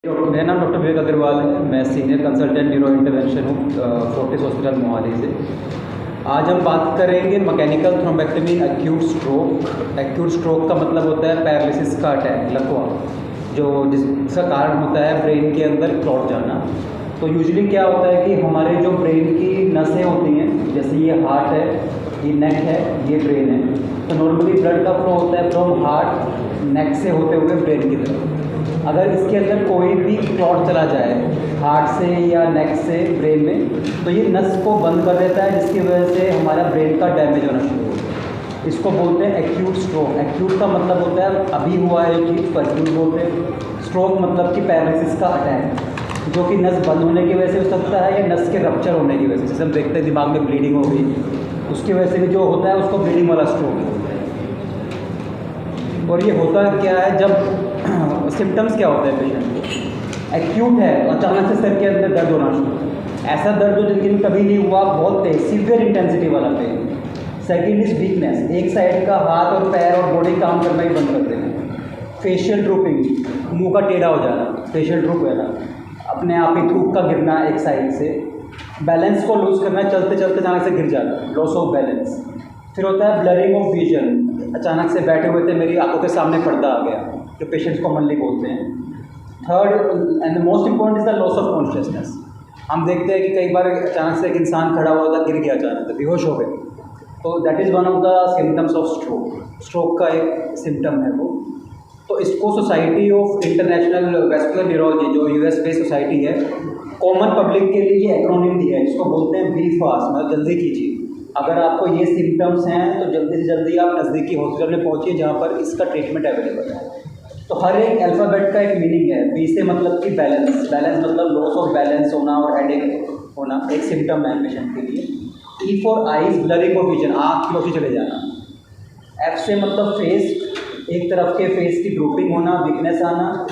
मेरा नाम डॉक्टर विवेक अग्रवाल है। मैं सीनियर कंसल्टेंट न्यूरो इंटरवेंशन हूँ फोर्टिस हॉस्पिटल मोहाली से। आज हम बात करेंगे mechanical thrombectomy in acute stroke. Acute stroke का मतलब होता है पैरालिसिस का अटैक, लकवा, जो जिसका कारण होता है ब्रेन के अंदर क्लॉट जाना। तो यूजुअली क्या होता है कि हमारे जो ब्रेन की नसें होती हैं, जैसे ये हार्ट है, ये नेक है, ये ब्रेन है, तो नॉर्मली ब्लड का फ्लो होता है फ्रॉम हार्ट नेक से होते हुए ब्रेन की तरफ। अगर इसके अंदर कोई भी क्लॉट चला जाए हार्ट से या नेक से ब्रेन में, तो ये नस को बंद कर देता है, जिसकी वजह से हमारा ब्रेन का डैमेज होना शुरू होता है। इसको बोलते हैं एक्यूट स्ट्रोक। एक्यूट का मतलब होता है अभी हुआ है चीज़ को एक्यूट बोलते हैं। स्ट्रोक मतलब कि पैरालिसिस का अटैक, जो कि नस बंद होने की वजह से हो सकता है या नस के रप्चर होने की वजह से। जैसे हम देखते हैं दिमाग में ब्लीडिंग हो गई, उसकी वजह से भी जो होता है उसको ब्लीडिंग वाला स्ट्रोक होता है। और ये होता क्या है, जब सिम्टम्स क्या होते हैं पेशेंट को, एक्यूट है और अचानक से सर के अंदर दर्द होना शुरू, ऐसा दर्द जो जिंदगी में कभी नहीं हुआ, बहुत तेज सीवियर इंटेंसिटी वाला पेन। सेकेंड इज वीकनेस, एक साइड का हाथ और पैर और बॉडी काम करना ही बंद कर देना। फेशियल ड्रूपिंग, मुंह का टेढ़ा हो जाना, फेशियल ड्रूप रहना, अपने आप ही थूक का गिरना एक साइड से, बैलेंस को लूज करना, चलते चलते अचानक से गिर जाना, लॉस ऑफ बैलेंस। फिर होता है ब्लरिंग ऑफ विजन, अचानक से बैठे हुए थे मेरी आंखों के सामने पर्दा आ गया, जो पेशेंट्स कॉमनली बोलते हैं। Third and most important is the loss of consciousness. हम देखते हैं कि कई बार अचानक से एक इंसान खड़ा हुआ था, गिर गया अचानक से, बेहोश हो गए, तो that is one of the symptoms of stroke. Stroke का एक सिम्टम है वो। तो इसको society of international vascular neurology, जो यूएस बेस्ड सोसाइटी है, कॉमन पब्लिक के लिए ये एक्रोनिम दिया है, जिसको बोलते हैं बी फास्ट, मतलब जल्दी कीजिए। अगर आपको ये सिम्टम्स हैं तो जल्दी से जल्दी आप नज़दीकी हॉस्पिटल में पहुंचिए जहां पर इसका ट्रीटमेंट अवेलेबल है। तो हर एक अल्फ़ाबेट का एक मीनिंग है। बी से मतलब कि बैलेंस, बैलेंस मतलब लॉस ऑफ बैलेंस होना और हेडेक होना, एक सिम्टम है पेशेंट के लिए। E for eyes, blurring of vision, आँख की रोशनी चले जाना। एफ से मतलब फेस, एक तरफ के फेस की ड्रूपिंग होना, वीकनेस आना।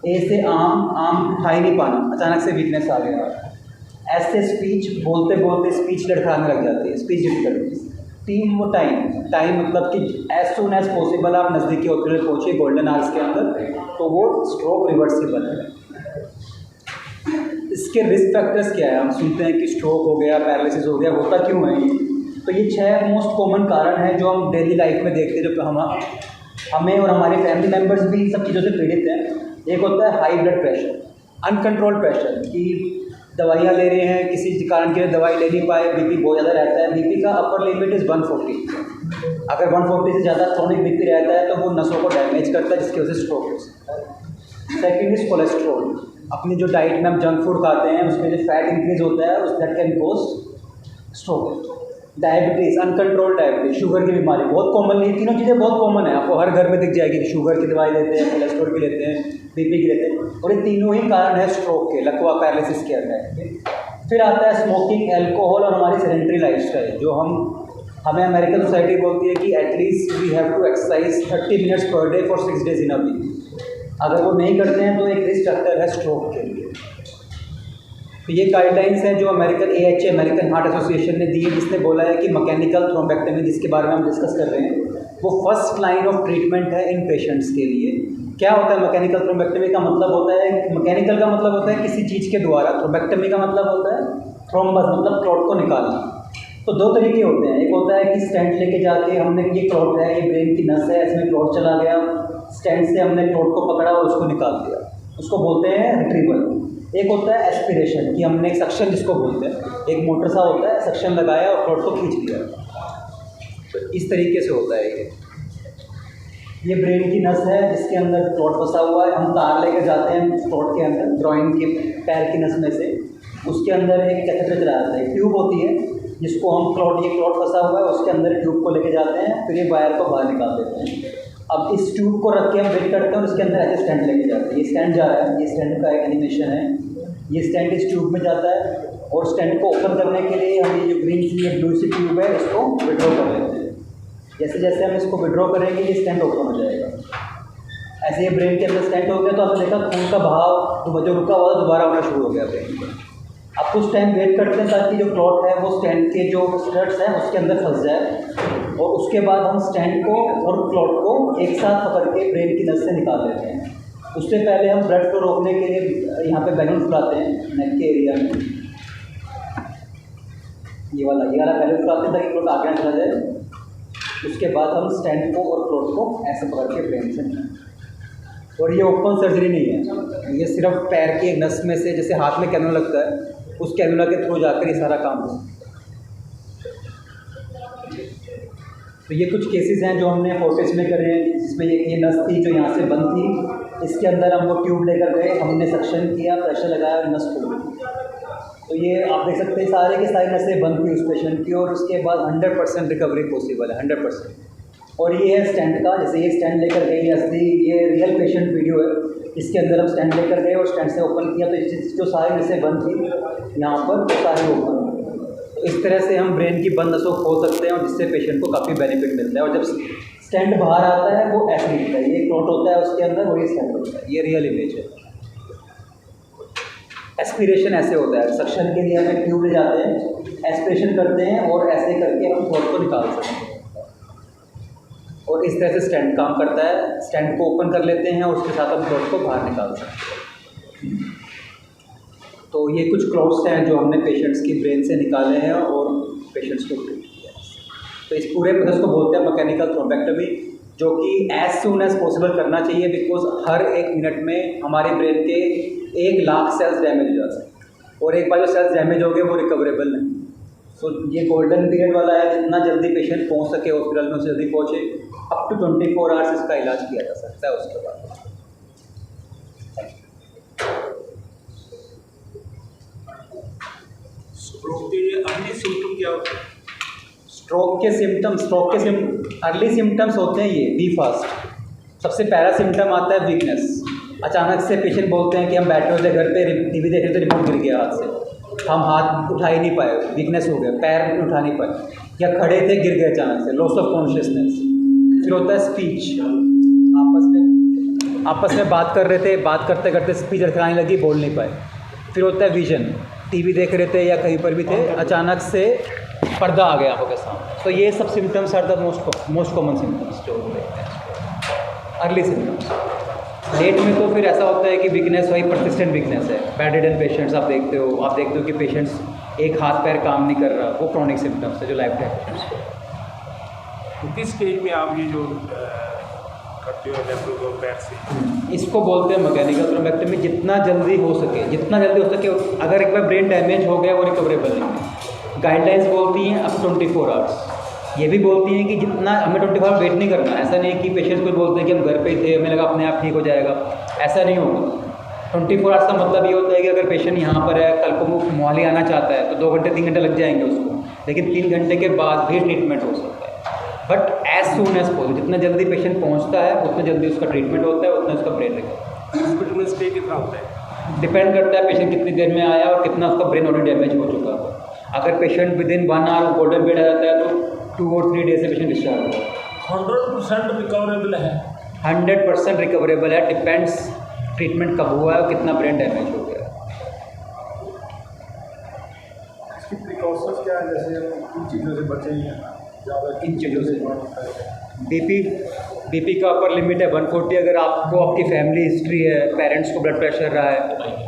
ए से आम खाई नहीं पाना, अचानक से वीकनेस आ गया। एस से स्पीच, बोलते बोलते स्पीच लड़खड़ाने लग जाती है, स्पीच डिफिकल्टीज। तीन वो टाइम मतलब कि एज सुन एज पॉसिबल आप नज़दीकी हॉस्पिटल पहुँचिए गोल्डन आवर्स के अंदर, तो वो स्ट्रोक रिवर्सिबल है। इसके रिस्क फैक्टर्स क्या है? हम सुनते हैं कि स्ट्रोक हो गया, पैरालिसिस हो गया, होता क्यों है ये? तो ये 6 मोस्ट कॉमन कारण हैं जो हम डेली लाइफ में देखते हैं, जो हमें और हमारे फैमिली मेम्बर्स भी इन सब चीज़ों से पीड़ित हैं। एक होता है high blood pressure, uncontrolled pressure, कि दवाइयाँ ले रहे हैं, किसी कारण के लिए दवाई ले नहीं पाए, बीपी बहुत ज़्यादा रहता है। बीपी का अपर लिमिट इज़ 140। अगर 140 से ज़्यादा क्रोनिक बीपी रहता है तो वो नसों को डैमेज करता है, जिसकी वजह से स्ट्रोक हो सकता है। सेकेंड इज कोलेस्ट्रॉल, अपनी जो डाइट में हम जंक फूड खाते हैं उसमें जो फैट इंक्रीज होता है, उस that can cause stroke. Diabetes, uncontrolled diabetes, sugar की बीमारी बहुत कॉमन, ये तीनों चीज़ें बहुत कॉमन है, आपको हर घर में दिख जाएगी। शुगर की दवाई लेते हैं, कोलेस्ट्रॉल की लेते हैं, बीपी की लेते हैं, और ये तीनों ही कारण है स्ट्रोक के, लकवा, पैरालिसिस के अटैक के। फिर आता है स्मोकिंग, एल्कोहल और हमारी सेडेंटरी लाइफस्टाइल, जो हमें अमेरिकन सोसाइटी बोलती है कि at least we have to exercise 30 minutes per day for 6 days in a week. अगर वो नहीं करते हैं तो एक रिस्क फैक्टर है स्ट्रोक के लिए। तो ये गाइडलाइंस हैं जो American AHA, American heart association ने दी है, जिसने बोला है कि मैकेनिकल थ्रोम्बेक्टमी, जिसके बारे में हम डिस्कस कर रहे हैं, वो फर्स्ट लाइन ऑफ ट्रीटमेंट है इन पेशेंट्स के लिए। क्या होता है मैकेनिकल थ्रोम्बेक्टमी का मतलब होता है, मैकेनिकल का मतलब होता है किसी चीज़ के द्वारा, थ्रोम्बेक्टमी का मतलब होता है थ्रोम्बस मतलब क्लॉट को निकालना। तो 2 तरीके होते हैं, एक होता है कि स्टेंट लेके जाके हमने, ये क्लॉट है, ये ब्रेन की नस है, इसमें क्लॉट चला गया, स्टेंट से हमने क्लॉट को पकड़ा और उसको निकाल दिया, उसको बोलते हैं रिट्रीवल। एक होता है एस्पिरेशन, कि हमने एक सक्शन, जिसको बोलते हैं, एक मोटर सा होता है, सक्शन लगाया और क्लॉट को खींच लिया। तो इस तरीके से होता है ये ब्रेन की नस है जिसके अंदर क्लॉट फंसा हुआ है, हम तार लेकर जाते हैं क्लॉट के अंदर, ग्रॉइन के पैर की नस में से, उसके अंदर एक कैथेटर चला जाता है, ट्यूब होती है जिसको हम ये क्लॉट फंसा हुआ है, उसके अंदर ट्यूब को लेके जाते हैं, फिर ये वायर को बाहर निकाल देते हैं। अब इस ट्यूब को रख के हम वेट करते हैं और इसके अंदर ऐसे स्टेंट लेके जाते हैं। ये स्टेंट जा रहा है, ये स्टेंट का एक एनिमेशन है, ये स्टेंट इस ट्यूब में जाता है और स्टेंट को ओपन करने के लिए हम ये जो ग्रीन सी या ब्लू सी ट्यूब है इसको विड्रॉ कर लेते हैं। जैसे जैसे हम इसको विड्रॉ करेंगे ये स्टेंट ओपन हो जाएगा। ऐसे ये ब्रेन के अंदर स्टेंट हो गया तो आपने देखा खून का बहाव जो रुका हुआ दोबारा होना शुरू हो गया ब्रेन में। अब कुछ टाइम वेट करते हैं ताकि जो क्लॉट है वो स्टेंट के जो स्टड्स हैं उसके अंदर फंस जाए, और उसके बाद हम स्टेंट को और क्लॉट को एक साथ पकड़ के ब्रेन की नस से निकाल लेते हैं। उससे पहले हम ब्लड को रोकने के लिए यहाँ पे बैलून फुलाते हैं नेक के एरिया में, ये वाला बैलून फुलाते हैं ताकि क्लोट आगे ना चला जाए। उसके बाद हम स्टेंट को और क्लोट को ऐसे पकड़ के ब्रेन से, और ये ओपन सर्जरी नहीं है, ये सिर्फ पैर की एक नस में से, जैसे हाथ में कैनुला लगता है, उस कैनुला के थ्रू जाकर ये सारा काम हो। तो ये कुछ केसेस हैं जो हमने फोर्टिस में करे हैं, जिसमें ये नस थी जो यहाँ से बंद थी, इसके अंदर हम वो ट्यूब लेकर गए, हमने सक्शन किया, प्रेशर लगाया, नस खोली। तो ये आप देख सकते हैं सारे के सारी नसें बंद थी उस पेशेंट की, और उसके बाद 100% रिकवरी पॉसिबल है, 100%। और ये है स्टैंड का, जैसे ये स्टैंड लेकर गए, ये असली ये रियल पेशेंट वीडियो है, इसके अंदर हम स्टैंड लेकर गए और स्टैंड से ओपन किया, तो जो सारी नसें बंद थी यहाँ पर वो सारी ओपन। तो इस तरह से हम ब्रेन की बंद नसों को खोल सकते हैं, और जिससे पेशेंट को काफ़ी बेनिफिट मिलता है। और जब स्टैंड बाहर आता है वो ऐसे दिखता है, ये क्लोट होता है उसके अंदर, वही स्टैंड होता है, ये रियल इमेज है। एस्पिरेशन ऐसे होता है, सक्शन के लिए हमें ट्यूब ले जाते हैं, एस्पिरेशन करते हैं और ऐसे करके हम थ्रोट को निकाल सकते हैं। और इस तरह से स्टैंड काम करता है, स्टैंड को ओपन कर लेते हैं और उसके साथ हम थ्रोट को बाहर निकाल सकते हैं। तो ये कुछ क्लॉट्स हैं जो हमने पेशेंट्स की ब्रेन से निकाले हैं और पेशेंट्स को ट्रीट किया है। तो इस पूरे प्रोसेस को बोलते हैं मैकेनिकल थ्रोम्बेक्टमी, जो कि एज सून एज पॉसिबल करना चाहिए, बिकॉज हर 1 मिनट में हमारे ब्रेन के 1 लाख सेल्स डैमेज हो जाते हैं, और एक बार जो सेल्स डैमेज हो गए वो रिकवरेबल नहीं। तो ये गोल्डन पीरियड वाला है, जितना जल्दी पेशेंट पहुंच सके हॉस्पिटल में उससे जल्दी पहुंचे, अप टू 24 आवर्स इसका इलाज किया जा सकता है उसके बाद। स्ट्रोक के अर्ली सिम्टम क्या होते हैं? स्ट्रोक के अर्ली सिम्टम्स होते हैं ये बी फास्ट। सबसे पहला सिम्टम आता है वीकनेस। अचानक से पेशेंट बोलते हैं कि हम बैठे होते घर पे टीवी देख रहे थे, रिमोट गिर गया हाथ से, हम हाथ उठा ही नहीं पाए, वीकनेस हो गया, पैर उठा नहीं पाए, या खड़े थे गिर गए अचानक से, लॉस ऑफ कॉन्शियसनेस। फिर होता है स्पीच, आपस में बात कर रहे थे, बात करते करते स्पीच रखने लगी, बोल नहीं पाए। फिर होता है विजन, टीवी देख रहे थे या कहीं पर भी थे, अचानक से पर्दा आ गया आंखों के सामने। तो ये सब symptoms are the most common symptoms जो देखते हैं अर्ली सिम्टम्स। लेट में तो फिर ऐसा होता है कि वीकनेस वही परसिस्टेंट वीकनेस है। बेडरिडन पेशेंट्स आप देखते हो कि पेशेंट्स एक हाथ पैर काम नहीं कर रहा, वो क्रॉनिक सिम्टम्स है जो लाइफ टाइम पेशेंट्स को। किस स्टेज में आप ये जो करते हो लेफ्ट पैर से, इसको बोलते हैं मैकेनिकल थ्रोम्बेक्टमी। जितना जल्दी हो सके, अगर एक बार ब्रेन डैमेज हो गया वो रिकवरेबल नहीं है। गाइडलाइंस बोलती हैं अब 24 आवर्स, ये भी बोलती हैं कि जितना हमें 24 आवर वेट नहीं करना। ऐसा नहीं कि पेशेंट्स को बोलते हैं कि हम घर पे ही थे, हमें लगा अपने आप ठीक हो जाएगा, ऐसा नहीं होगा। 24 आवर्स का मतलब ये होता है कि अगर पेशेंट यहाँ पर है, कल को वो मोहाली आना चाहता है तो 2 घंटे 3 घंटे लग जाएंगे उसको, लेकिन 3 घंटे के बाद भी ट्रीटमेंट हो सकता है। But as soon as possible, जितना जल्दी पेशेंट पहुँचता है उतना जल्दी उसका ट्रीटमेंट होता है, उतना उसका ब्रेन रिकवर। हॉस्पिटल में स्टे कितना होता है? डिपेंड करता है पेशेंट कितनी देर में आया और कितना उसका ब्रेन ऑलरेडी डैमेज हो चुका है। अगर patient within 1 hour golden period आ जाता है तो 2 और 3 डेज से पेशेंट डिस्चार्ज होगा। 100% रिकवरेबल है? 100% रिकवरेबल है, डिपेंड्स ट्रीटमेंट कब हुआ है और कितना ब्रेन डैमेज हो गया है। इसकी प्रिकॉशंस क्या है, जैसे इन चीज़ों से बचेंगे ज़्यादा? इन चीज़ों से बीपी का अपर लिमिट है 140। अगर आपको आपकी फैमिली हिस्ट्री है, पेरेंट्स को ब्लड प्रेशर रहा है,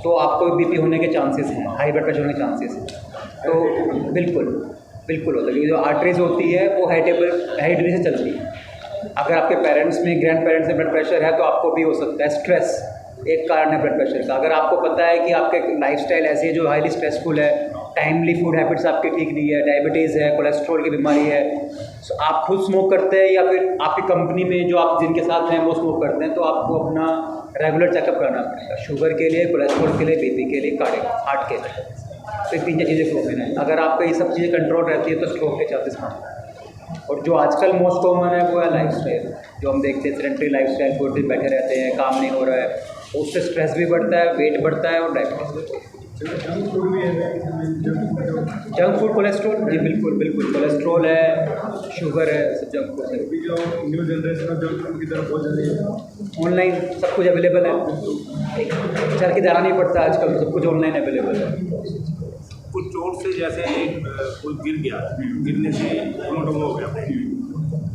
तो आपको बीपी होने के चांसेस हैं, हाई ब्लड प्रेशर होने के चांसेस हैं। तो बिल्कुल होता है, क्योंकि जो आर्टरीज होती है वो हेरिडिटी से चलती है। अगर आपके पेरेंट्स में, ग्रैंड पेरेंट्स में ब्लड प्रेशर है तो आपको भी हो सकता है। स्ट्रेस एक कारण है ब्लड प्रेशर का। अगर आपको पता है कि आपके लाइफस्टाइल ऐसी है जो हाईली स्ट्रेसफुल है, टाइमली फूड हैबिट्स आपकी ठीक नहीं है, डायबिटीज़ है, कोलेस्ट्रॉल की बीमारी है, तो आप खुद स्मोक करते हैं या फिर आपकी कंपनी में जो आप जिनके साथ हैं वो स्मोक करते हैं, तो आपको अपना रेगुलर चेकअप कराना पड़ेगा, शुगर के लिए, कोलेस्ट्रॉल के लिए, बीपी के लिए, हार्ट के लिए। तो 3 चीज़ें कॉमन है। अगर आपका ये सब चीज़ें कंट्रोल रहती है तो स्ट्रोक के चांसेस कम हैं। और जो आजकल मोस्ट कॉमन है वो है लाइफस्टाइल, जो हम देखते हैं सेडेंटरी लाइफस्टाइल, पूरे दिन बैठे रहते हैं, काम नहीं हो रहा है, उससे स्ट्रेस भी बढ़ता है, वेट बढ़ता है और डायबिटीज़ भी बढ़ता है। जंक फूड भी है? जंक फूड, कोलेस्ट्रॉल, जी बिल्कुल कोलेस्ट्रॉल है, शुगर है, सब जंक फूड है। जो new generation of junk food की तरफ बहुत जल्दी ऑनलाइन सब कुछ अवेलेबल है, चल के जाना नहीं पड़ता आजकल, सब कुछ ऑनलाइन अवेलेबल है। कुछ चोट से जैसे कोई गिर गया, गिरने से मोटम हो गया,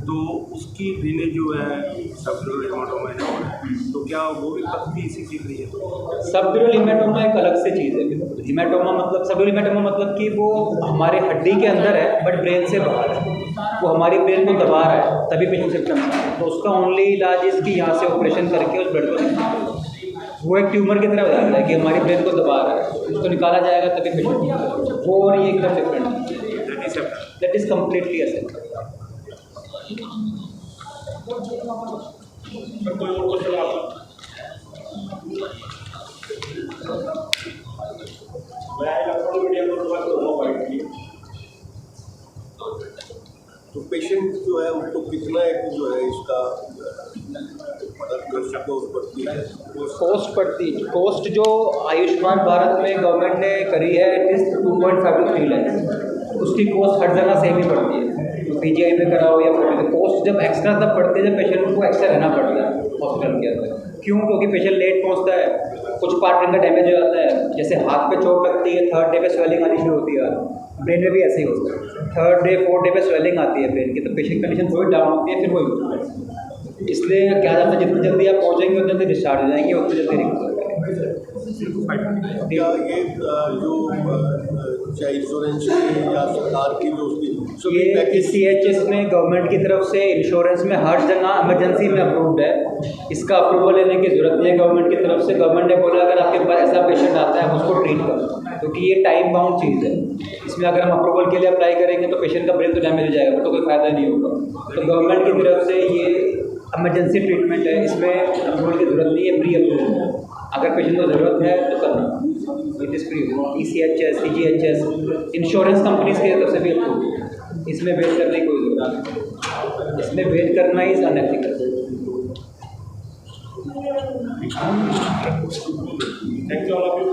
तो उसकी ड्रेनेज जो है सबड्यूरल हेमाटोमा है, तो क्या वो भी पत्ती इसी की रही है? सबड्यूरल हेमाटोमा एक अलग से चीज़ है। हेमाटोमा मतलब सबड्यूरल हेमाटोमा मतलब कि वो हमारे हड्डी के अंदर है बट ब्रेन से बाहर है, वो हमारी ब्रेन को दबा रहा है तभी पेशेंट सिम्टम्स है। तो उसका ओनली इलाज है कि यहाँ से ऑपरेशन करके उस ब्लड को निकालना। वो एक ट्यूमर की तरह हो जाता है कि हमारी ब्रेन को दबा रहा है, उसको निकाला जाएगा तभी पेशेंट। वो और ये एकदम डिफरेंट है, दैट इज़ कम्प्लीटली असेप्ट। कोई और क्वेश्चन आपका? मैं इलेक्ट्रॉनिक मीडिया को थोड़ा अवॉइड किया। तो पेशेंट जो है उसको कितना एक जो है इसका कॉस्ट पड़ती है। कॉस्ट जो आयुष्मान भारत में गवर्नमेंट ने करी है इट इज़ 2.5 to 3 लाख। उसकी कॉस्ट हर जगह सेम ही पड़ती है, पीजीआई में कराओ या कॉस्ट जब एक्स्ट्रा तब पड़ती है जब पेशेंट को एक्स्ट्रा रहना पड़ता है हॉस्पिटल के अंदर। क्यों? क्योंकि पेशेंट लेट पहुंचता है, कुछ पार्ट का डैमेज हो जाता है, जैसे हाथ पे चोट लगती है, 3rd डे पे स्वेलिंग आनी शुरू होती है। ब्रेन में भी ऐसे ही होता है, 3rd डे 4th डे पे स्वेलिंग आती है ब्रेन की, तो पेशेंट कंडीशन थोड़ी डाउन होती है, फिर वही होता है। इसलिए क्या जाता है जितनी जल्दी आप पहुँचेंगे उतनी जल्दी डिस्चार्ज हो जाएंगे, उतनी जल्दी रिकवर करेंगे। क्या ये जो चाहे इंश्योरेंस की या सरकार की जो उसकी ये CHS में गवर्नमेंट की तरफ से इंश्योरेंस में हर जगह इमरजेंसी में अप्रूव्ड है। इसका अप्रूवल लेने की ज़रूरत नहीं है गवर्नमेंट की तरफ से। गवर्नमेंट ने बोला अगर आपके पास ऐसा पेशेंट आता है उसको ट्रीट करो, क्योंकि ये टाइम बाउंड चीज़ है। इसमें अगर हम अप्रूवल के लिए अप्लाई करेंगे तो पेशेंट का ब्रेन तो डैमेज हो जाएगा, तो कोई फ़ायदा नहीं होगा। तो गवर्नमेंट की तरफ से ये इमरजेंसी ट्रीटमेंट है, इसमें अप्रूवल की ज़रूरत नहीं है, प्री अप्रूवल है। अगर पेशेंट को ज़रूरत है तो करना, it is free. ECHS, CGHS insurance companies की तरफ से भी अप्रूव। इसमें वेट करने की कोई ज़रूरत नहीं, इसमें वेट करना is unethical. Thank you all of you.